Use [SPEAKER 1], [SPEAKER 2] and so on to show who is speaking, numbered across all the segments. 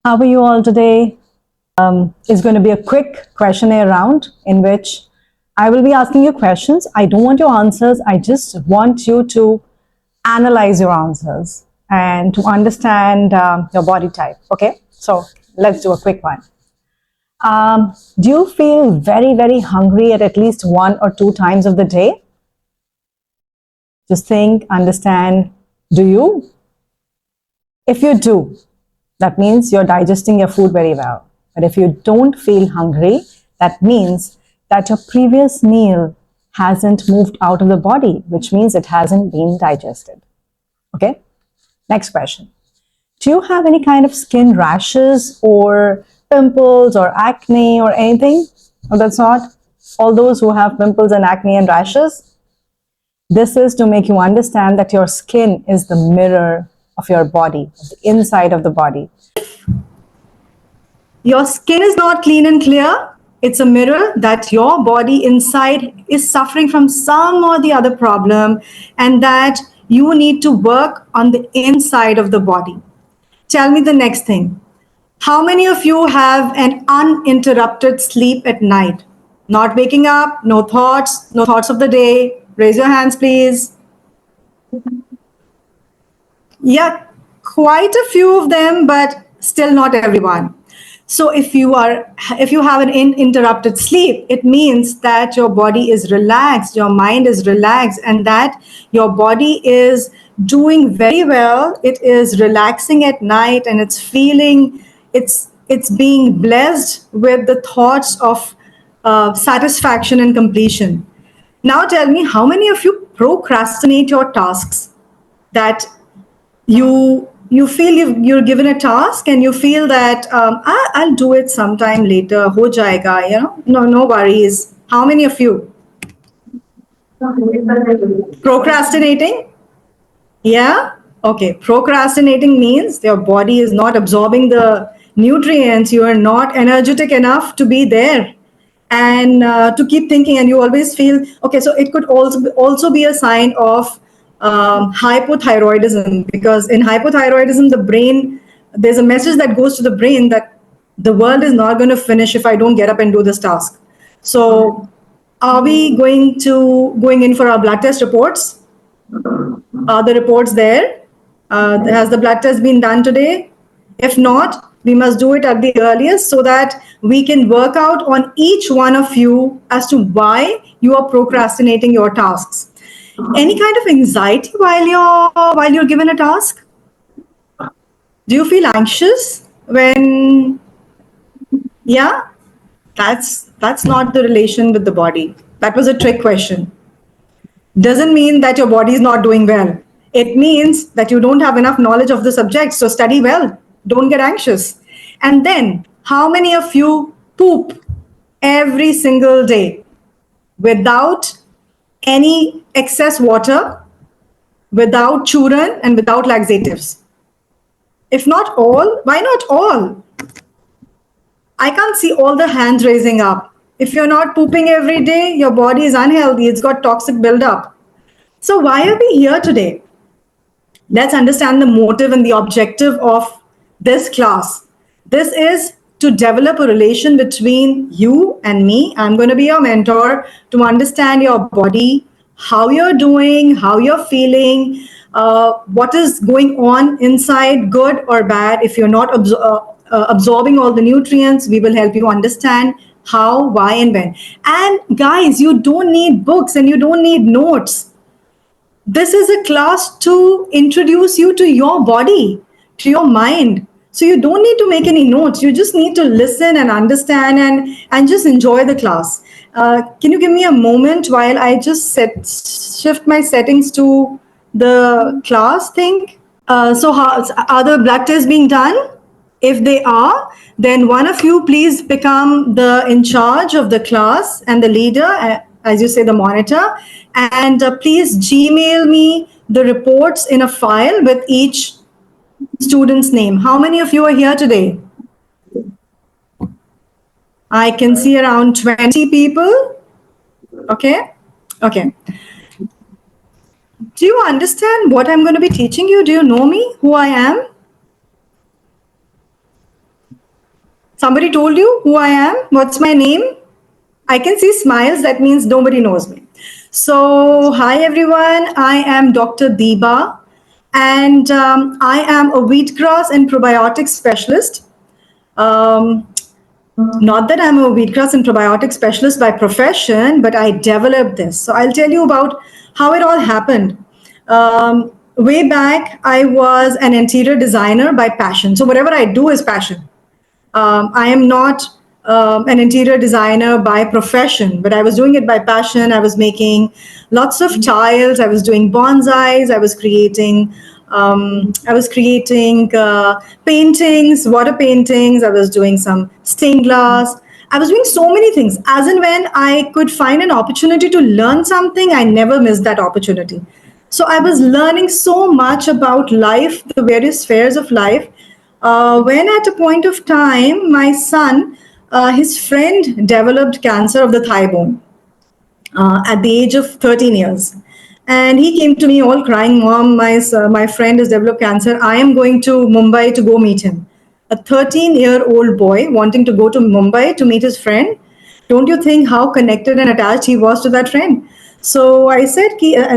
[SPEAKER 1] How are you all today? It's going to be a quick questionnaire round in which I will be asking you questions. I don't want your answers. I just want you to analyze your answers and to understand your body type. Okay, so let's do a quick one. Do you feel very, very hungry at least 1 or 2 times of the day? Just think, understand, do you? If you do, that means you're digesting your food very well. But if you don't feel hungry, that means that your previous meal hasn't moved out of the body, which means it hasn't been digested. Okay? Next question. Do you have any kind of skin rashes or pimples or acne or anything of that sort? All those who have pimples and acne and rashes, this is to make you understand that your skin is the mirror of your body, the inside of the body. Your skin is not clean and clear. It's a mirror that your body inside is suffering from some or the other problem, and that you need to work on the inside of the body. Tell me the next thing. How many of you have an uninterrupted sleep at night? Not waking up, no thoughts of the day. Raise your hands, please. Yeah, quite a few of them, but still not everyone. So if you have an uninterrupted sleep, it means that your body is relaxed, your mind is relaxed, and that your body is doing very well. It is relaxing at night, and it's feeling it's being blessed with the thoughts of satisfaction and completion. Now tell me, how many of you procrastinate your tasks? That you feel you're given a task and you feel that I'll do it sometime later, ho jayega, no worries. How many of you procrastinating? Yeah, okay. Procrastinating means your body is not absorbing the nutrients. You are not energetic enough to be there and to keep thinking, and you always feel okay. So it could also be a sign of hypothyroidism, because in hypothyroidism, the brain, there's a message that goes to the brain that the world is not going to finish if I don't get up and do this task. So are we going in for our blood test reports? Are the reports there? Has the blood test been done today? If not, we must do it at the earliest so that we can work out on each one of you as to why you are procrastinating your tasks. Any kind of anxiety while you're given a task? Do you feel anxious when? Yeah, that's not the relation with the body. That was a trick question. Doesn't mean that your body is not doing well. It means that you don't have enough knowledge of the subject. So study well. Don't get anxious. And then, how many of you poop every single day without any excess water, without churn, and without laxatives? If not all, why not all? I can't see all the hands raising up. If you're not pooping every day, your body is unhealthy. It's got toxic buildup. So why are we here today? Let's understand the motive and the objective of this class. This is to develop a relation between you and me. I'm going to be your mentor to understand your body, how you're doing, how you're feeling, what is going on inside, good or bad. If you're not absorbing all the nutrients, we will help you understand how, why, and when. And guys, you don't need books and you don't need notes. This is a class to introduce you to your body, to your mind. So you don't need to make any notes. You just need to listen and understand and just enjoy the class. Can you give me a moment while I just shift my settings to the class thing? So are the blood tests being done? If they are, then one of you please become the in charge of the class and the leader, as you say, the monitor, and please Gmail me the reports in a file with each student's name. How many of you are here today? I can see around 20 people. Okay. Do you understand what I'm going to be teaching you? Do you know me, who I am? Somebody told you who I am? What's my name? I can see smiles. That means nobody knows me. So, hi everyone. I am Dr. Deeba, and I am a wheatgrass and probiotics specialist. Not that I'm a wheatgrass and probiotic specialist by profession, but I developed this. So I'll tell you about how it all happened. Way back, I was an interior designer by passion. So whatever I do is passion. I am not an interior designer by profession, but I was doing it by passion. I was making lots of tiles. I was doing bonsais. I was creating paintings, water paintings. I was doing some stained glass. I was doing so many things. As and when I could find an opportunity to learn something, I never missed that opportunity. So I was learning so much about life, the various spheres of life. When at a point of time, my son, his friend developed cancer of the thigh bone at the age of 13 years. And he came to me all crying, Mom, my friend has developed cancer. I am going to Mumbai to go meet him. A 13-year-old boy wanting to go to Mumbai to meet his friend. Don't you think how connected and attached he was to that friend? So I said,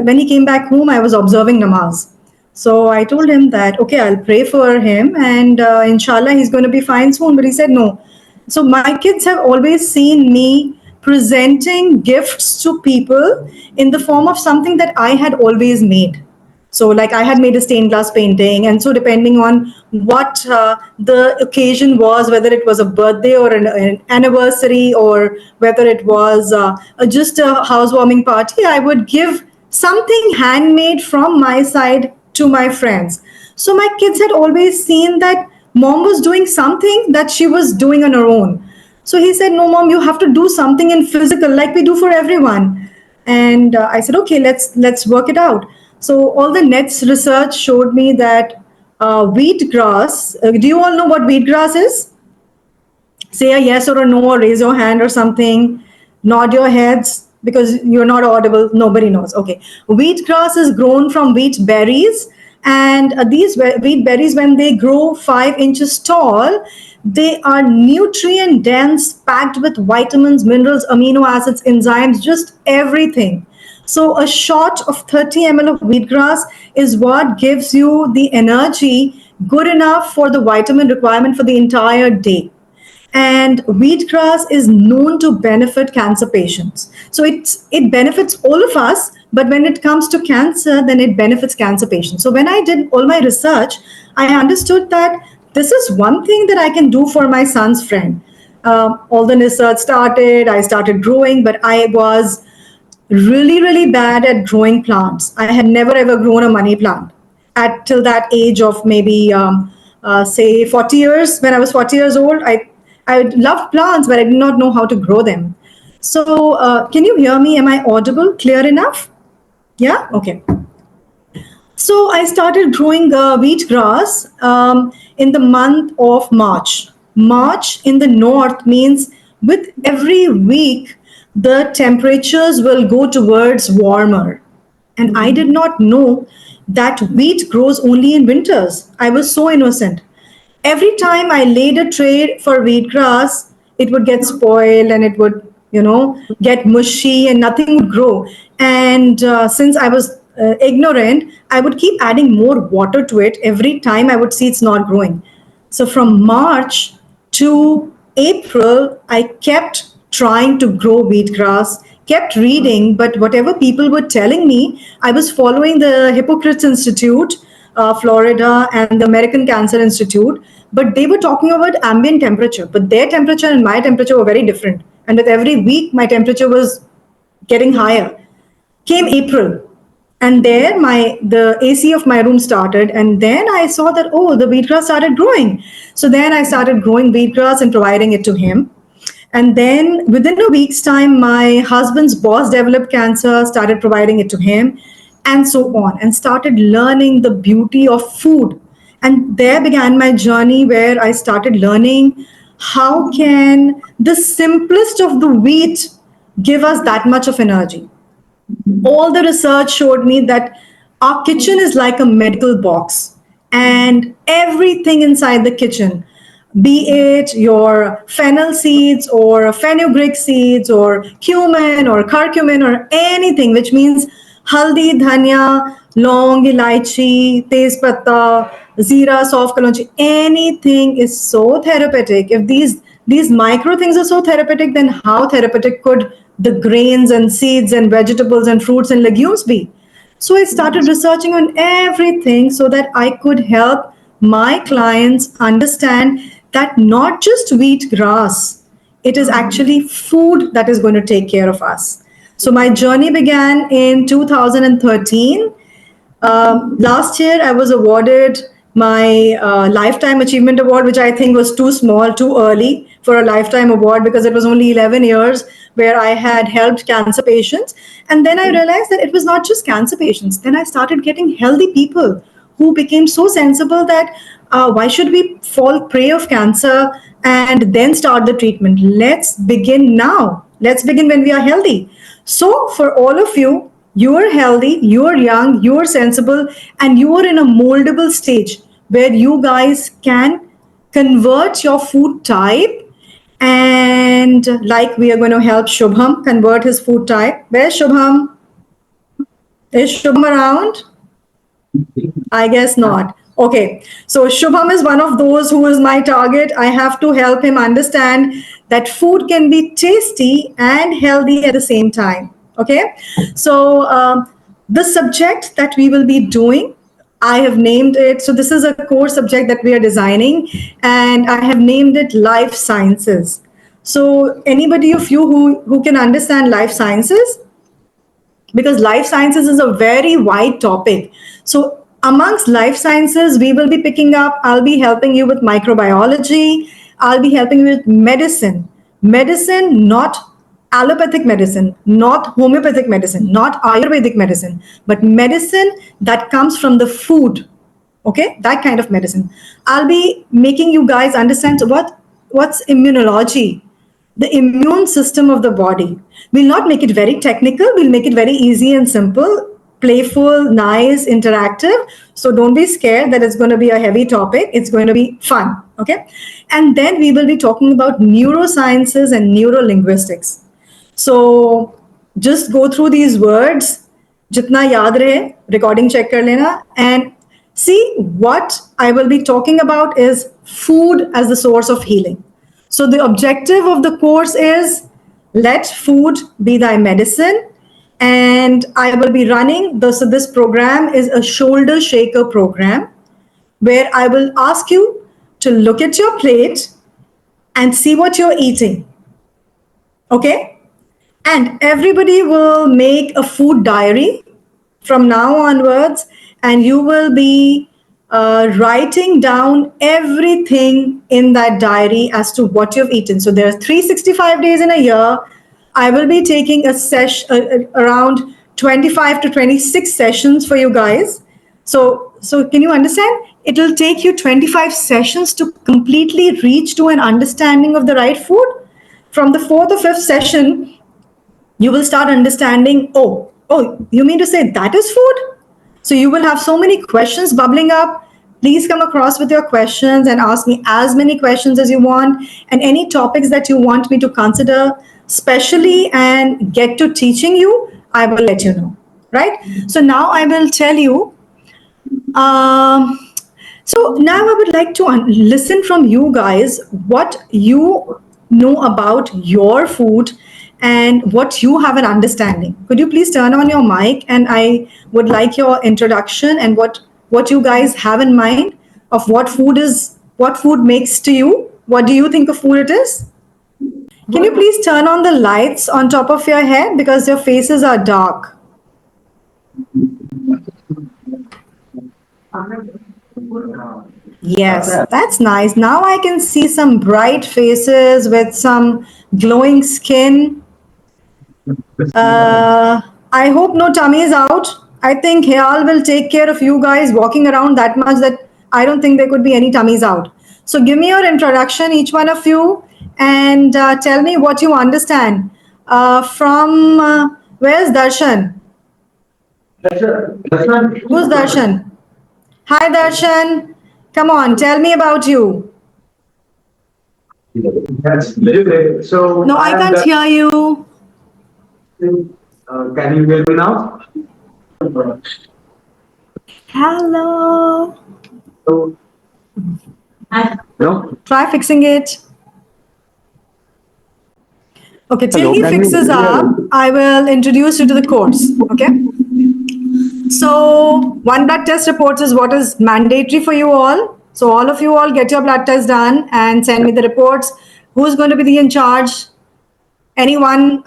[SPEAKER 1] when he came back home, I was observing namaz. So I told him that, okay, I'll pray for him and inshallah, he's going to be fine soon. But he said, no. So my kids have always seen me presenting gifts to people in the form of something that I had always made. So like I had made a stained glass painting. And so depending on what the occasion was, whether it was a birthday or an anniversary or whether it was just a housewarming party, I would give something handmade from my side to my friends. So my kids had always seen that Mom was doing something that she was doing on her own. So he said, no, Mom, you have to do something in physical like we do for everyone. And I said, okay, let's work it out. So all the NETS research showed me that wheatgrass, do you all know what wheatgrass is? Say a yes or a no, or raise your hand or something, nod your heads because you're not audible. Nobody knows. Okay. Wheatgrass is grown from wheat berries. And these wheat berries, when they grow 5 inches tall, they are nutrient dense, packed with vitamins, minerals, amino acids, enzymes, just everything. So a shot of 30 ml of wheatgrass is what gives you the energy good enough for the vitamin requirement for the entire day. And wheatgrass is known to benefit cancer patients. So it benefits all of us, but when it comes to cancer, then it benefits cancer patients. So when I did all my research, I understood that this is one thing that I can do for my son's friend. All the research started, I started growing, but I was really, really bad at growing plants. I had never ever grown a money plant till that age of maybe, say 40 years. When I was 40 years old, I loved plants, but I did not know how to grow them. So can you hear me? Am I audible? Clear enough? Yeah? Okay. So I started growing wheatgrass in the month of March. March in the north means with every week, the temperatures will go towards warmer. And I did not know that wheat grows only in winters. I was so innocent. Every time I laid a tray for wheatgrass, it would get spoiled and it would, get mushy and nothing would grow. And since I was ignorant, I would keep adding more water to it every time I would see it's not growing. So from March to April, I kept trying to grow wheatgrass, kept reading, but whatever people were telling me, I was following the Hippocrates Institute, Florida, and the American Cancer Institute, but they were talking about ambient temperature, but their temperature and my temperature were very different. And with every week, my temperature was getting higher. Came April, and there the AC of my room started, and then I saw that, oh, the wheatgrass started growing. So then I started growing wheatgrass and providing it to him. And then within a week's time, my husband's boss developed cancer, started providing it to him, and so on, and started learning the beauty of food. And there began my journey where I started learning how can the simplest of the wheat give us that much of energy. All the research showed me that our kitchen is like a medical box, and everything inside the kitchen, be it your fennel seeds or fenugreek seeds or cumin or curcumin or anything, which means haldi, dhania, long, ilaichi, tezpatta, zira, soft kalonji, anything is so therapeutic. If these micro things are so therapeutic, then how therapeutic could the grains and seeds and vegetables and fruits and legumes be? So I started researching on everything so that I could help my clients understand that not just wheat grass, it is actually food that is going to take care of us. So my journey began in 2013. Last year, I was awarded my Lifetime Achievement Award, which I think was too small, too early for a lifetime award because it was only 11 years where I had helped cancer patients. And then I realized that it was not just cancer patients. Then I started getting healthy people who became so sensible that why should we fall prey of cancer and then start the treatment? Let's begin now. Let's begin when we are healthy. So for all of you, you are healthy, you are young, you are sensible, and you are in a moldable stage where you guys can convert your food type. And like we are going to help Shubham convert his food type. Where's Shubham? Is Shubham around? I guess not. Okay. So Shubham is one of those who is my target. I have to help him understand that food can be tasty and healthy at the same time. Okay. So the subject that we will be doing, I have named it. So this is a core subject that we are designing, and I have named it Life Sciences. So anybody of you who can understand life sciences, because life sciences is a very wide topic. So amongst life sciences, we will be picking up, I'll be helping you with microbiology, I'll be helping you with medicine. Medicine, not allopathic medicine, not homeopathic medicine, not Ayurvedic medicine, but medicine that comes from the food. Okay, that kind of medicine. I'll be making you guys understand what's immunology, the immune system of the body. We'll not make it very technical, we'll make it very easy and simple, playful, nice, interactive. So don't be scared that it's going to be a heavy topic. It's going to be fun. Okay. And then we will be talking about neurosciences and neurolinguistics. So just go through these words, jitna yaad rahe, recording check kar lena, and see what I will be talking about is food as the source of healing. So the objective of the course is let food be thy medicine. And I will be running so this program is a shoulder shaker program where I will ask you to look at your plate and see what you're eating. Okay? And everybody will make a food diary from now onwards, and you will be writing down everything in that diary as to what you've eaten. So there are 365 days in a year. I will be taking a session around 25 to 26 sessions for you guys. So can you understand? It will take you 25 sessions to completely reach to an understanding of the right food. From the fourth or fifth session, you will start understanding, oh, you mean to say that is food? So you will have so many questions bubbling up. Please come across with your questions and ask me as many questions as you want, and any topics that you want me to consider specially and get to teaching you, I will let you know, right? So now I will tell you. So now I would like to listen from you guys what you know about your food and what you have an understanding. Could you please turn on your mic, and I would like your introduction and what you guys have in mind of what food makes to you. What do you think of food it is? Can you please turn on the lights on top of your head because your faces are dark? Yes, that's nice. Now I can see some bright faces with some glowing skin. I hope no tummy is out. I think HIAL will take care of you guys walking around that much that I don't think there could be any tummies out. So give me your introduction, each one of you, and tell me what you understand. Where's Darshan? Who's Darshan? Hi, Darshan. Come on, tell me about you.
[SPEAKER 2] That's very great. So
[SPEAKER 1] No, I can't hear you.
[SPEAKER 2] Can you hear me now?
[SPEAKER 1] Hello.
[SPEAKER 2] So, no.
[SPEAKER 1] Try fixing it. Okay, till
[SPEAKER 2] Hello,
[SPEAKER 1] he
[SPEAKER 2] can you
[SPEAKER 1] fixes
[SPEAKER 2] hear
[SPEAKER 1] up,
[SPEAKER 2] me?
[SPEAKER 1] I will introduce you to the course. Okay. So one blood test reports is what is mandatory for you all. So all of you all get your blood test done and send me the reports. Who's going to be the in charge? Anyone?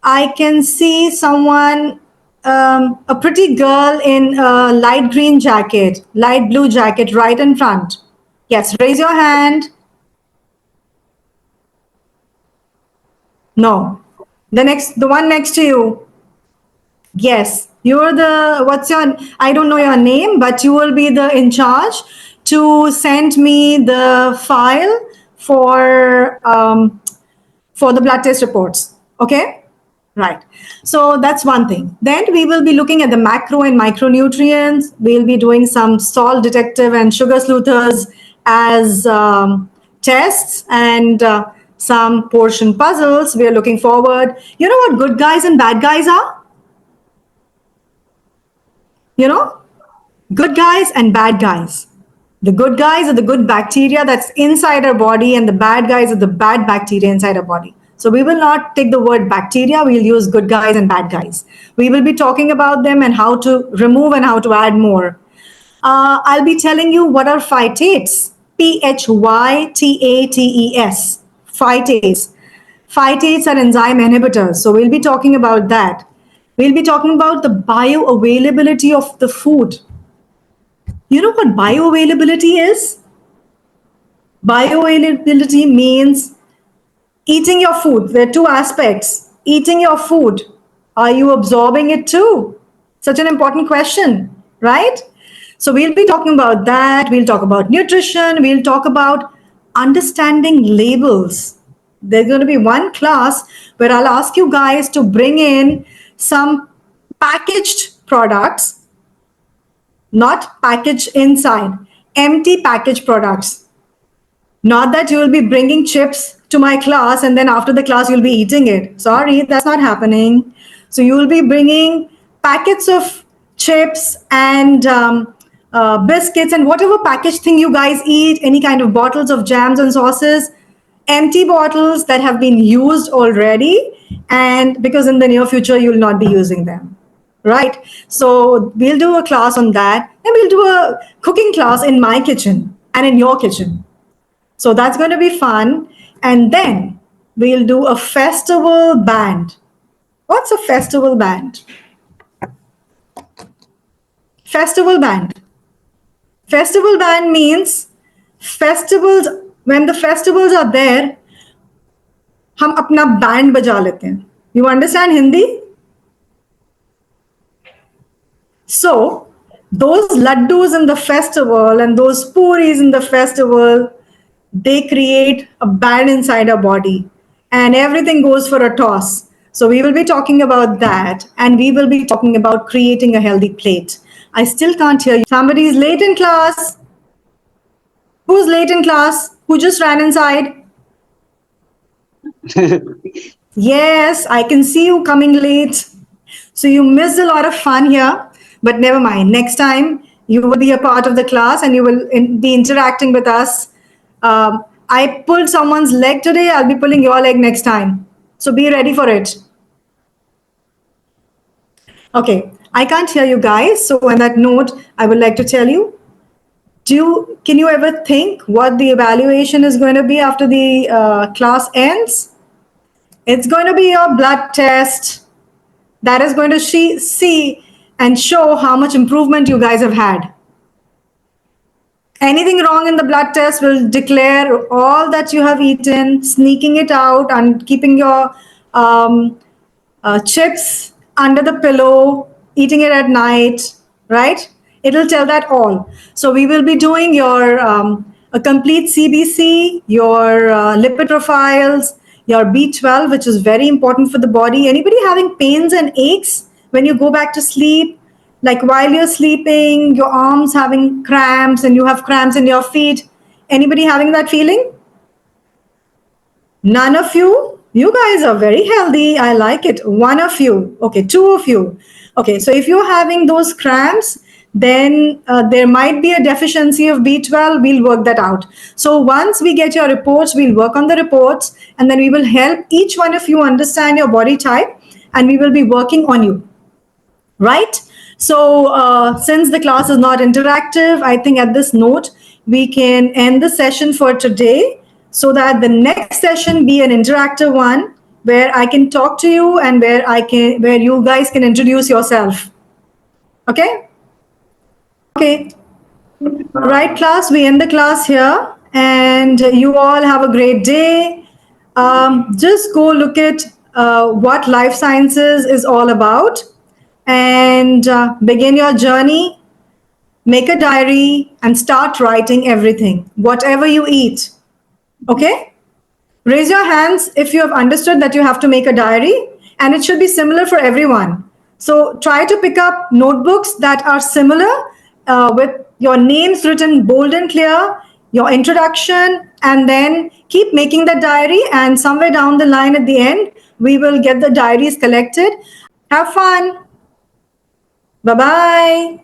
[SPEAKER 1] I can see someone, a pretty girl in a light green jacket, light blue jacket, right in front. Yes, raise your hand. No. The one next to you. Yes, you're the, I don't know your name, but you will be the in charge to send me the file for the blood test reports. Okay? Right. So that's one thing. Then we will be looking at the macro and micronutrients. We'll be doing some salt detective and sugar sleuthers as tests and some portion puzzles. We are looking forward. You know what good guys and bad guys are? You know, good guys and bad guys. The good guys are the good bacteria that's inside our body, and the bad guys are the bad bacteria inside our body. So we will not take the word bacteria, we'll use good guys and bad guys. We will be talking about them and how to remove and how to add more. I'll be telling you what are phytates. Phytates. Phytates. Phytates are enzyme inhibitors. So we'll be talking about that. We'll be talking about the bioavailability of the food. You know what bioavailability is? Bioavailability means eating your food. There are two aspects. Eating your food. Are you absorbing it too? Such an important question, right? So we'll be talking about that. We'll talk about nutrition. We'll talk about understanding labels. There's going to be one class where I'll ask you guys to bring in some packaged products, not packaged inside, empty packaged products. Not that you will be bringing chips to my class and then after the class you'll be eating it. Sorry, that's not happening. So you will be bringing packets of chips and biscuits and whatever packaged thing you guys eat, any kind of bottles of jams and sauces, empty bottles that have been used already, and because in the near future you'll not be using them. Right? So we'll do a class on that, and we'll do a cooking class in my kitchen and in your kitchen. So that's going to be fun. And then we'll do a festival band. What's a festival band? Festival band. Festival band means festivals, when the festivals are there, हम अपना band बजा लेते हैं. You understand Hindi? So those laddus in the festival and those puris in the festival, they create a band inside our body and everything goes for a toss. So we will be talking about that, and we will be talking about creating a healthy plate. I still can't hear you. Somebody is late in class. Who's late in class? Who just ran inside? Yes, I can see you coming late. So you missed a lot of fun here, but never mind. Next time you will be a part of the class and you will be interacting with us. I pulled someone's leg today. I'll be pulling your leg next time. So be ready for it. Okay, I can't hear you guys. So on that note, I would like to tell you, can you ever think what the evaluation is going to be after the class ends? It's going to be your blood test that is going to see and show how much improvement you guys have had. Anything wrong in the blood test will declare all that you have eaten, sneaking it out and keeping your chips under the pillow, eating it at night, right? It'll tell that all. So we will be doing your a complete CBC, your lipid profiles, your B12, which is very important for the body. Anybody having pains and aches when you go back to sleep? Like while you're sleeping, your arms having cramps and you have cramps in your feet. Anybody having that feeling? None of you? You guys are very healthy. I like it. One of you. Okay, two of you. Okay, so if you're having those cramps, then there might be a deficiency of B12. We'll work that out. So once we get your reports, we'll work on the reports, and then we will help each one of you understand your body type, and we will be working on you. Right? So since the class is not interactive, I think at this note, we can end the session for today so that the next session be an interactive one where I can talk to you and where you guys can introduce yourself. Okay? Okay. Right, class, we end the class here, and you all have a great day. Just go look at what life sciences is all about, and begin your journey. Make a diary and start writing everything, whatever you eat. Okay? Raise your hands if you have understood that you have to make a diary, and it should be similar for everyone. So try to pick up notebooks that are similar with your names written bold and clear, your introduction, and then keep making the diary. And somewhere down the line at the end, we will get the diaries collected. Have fun. Bye-bye.